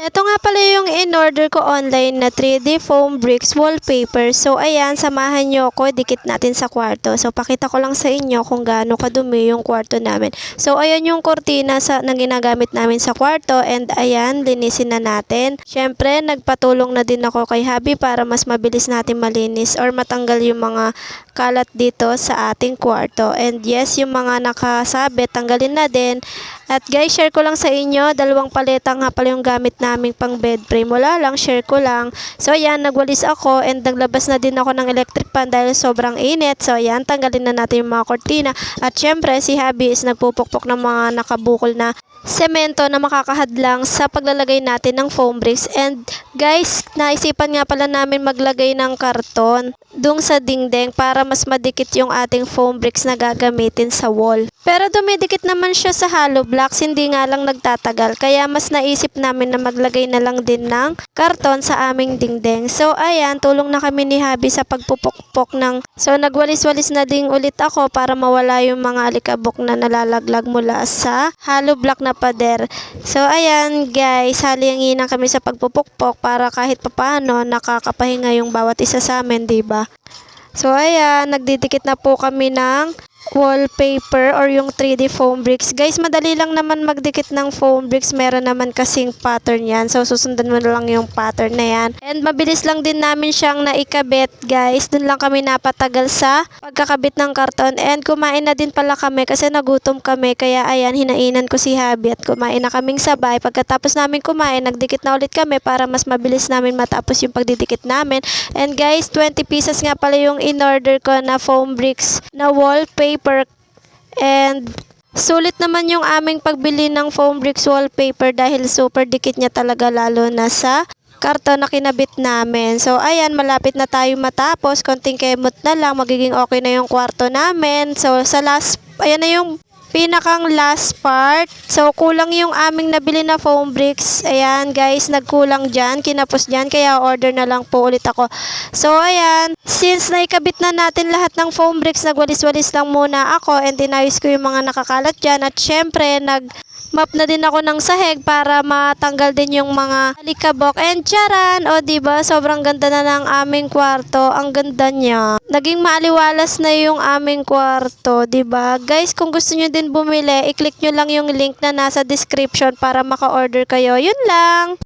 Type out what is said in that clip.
Ito nga pala yung in-order ko online na 3D foam bricks wallpaper. So ayan, samahan nyo ako, dikit natin sa kwarto. So pakita ko lang sa inyo kung gaano kadumi yung kwarto namin. So ayan yung kortina na ginagamit namin sa kwarto, and ayan, linisin na natin. Syempre, nagpatulong na din ako kay hubby para mas mabilis natin malinis or matanggal yung mga kalat dito sa ating kwarto. And yes, yung mga nakasabit, tanggalin na din. At guys, share ko lang sa inyo, dalawang paleta nga pala yung gamit naming pang bed frame. Wala lang, share ko lang. So ayan, nagwalis ako and naglabas na din ako ng electric fan dahil sobrang init. So ayan, tanggalin na natin yung mga kortina. At syempre, si hubby is nagpupukpok ng mga nakabukol na semento na makakahadlang sa paglalagay natin ng foam bricks. And guys, naisipan nga pala namin maglagay ng karton dung sa dingding para mas madikit yung ating foam bricks na gagamitin sa wall. Pero dumidikit naman siya sa hollow blocks, hindi nga lang nagtatagal. Kaya mas naisip namin na maglagay na lang din ng karton sa aming dingding. So ayan, tulong na kami ni hubby sa pagpupukpok ng... So nagwalis-walis na din ulit ako para mawala yung mga alikabok na nalalaglag mula sa hollow block na pader. So ayan guys, halingin na kami sa pagpupukpok para kahit papaano nakakapahinga yung bawat isa sa amin, diba? So ayan, nagdidikit na po kami ng wallpaper or yung 3D foam bricks. Guys, madali lang naman magdikit ng foam bricks. Meron naman kasing pattern yan. So, susundan mo na lang yung pattern na yan. And mabilis lang din namin siyang naikabit, guys. Dun lang kami napatagal sa pagkakabit ng karton. And kumain na din pala kami kasi nagutom kami. Kaya ayan, hinainan ko si hubby at kumain na kaming sabay. Pagkatapos namin kumain, nagdikit na ulit kami para mas mabilis namin matapos yung pagdidikit namin. And guys, 20 pieces nga pala yung in-order ko na foam bricks na wallpaper. And sulit naman yung aming pagbili ng foam bricks wallpaper dahil super dikit niya talaga, lalo na sa karton na kinabit namin. So ayan, malapit na tayo matapos, konting kemot na lang, magiging okay na yung kwarto namin. So sa last, ayan na yung pinakang last part. So kulang yung aming nabili na foam bricks. Ayan guys, nagkulang dyan, kinapos dyan, kaya order na lang po ulit ako. So ayan, since naikabit na natin lahat ng foam bricks, nagwalis-walis lang muna ako and dinayos ko yung mga nakakalat dyan. At syempre, map na din ako ng sahig para matanggal din yung mga alikabok. And charan, o diba, sobrang ganda na ng aming kwarto. Ang ganda niya. Naging maaliwalas na yung aming kwarto, diba? Guys, kung gusto nyo din bumili, i-click nyo lang yung link na nasa description para maka-order kayo. Yun lang!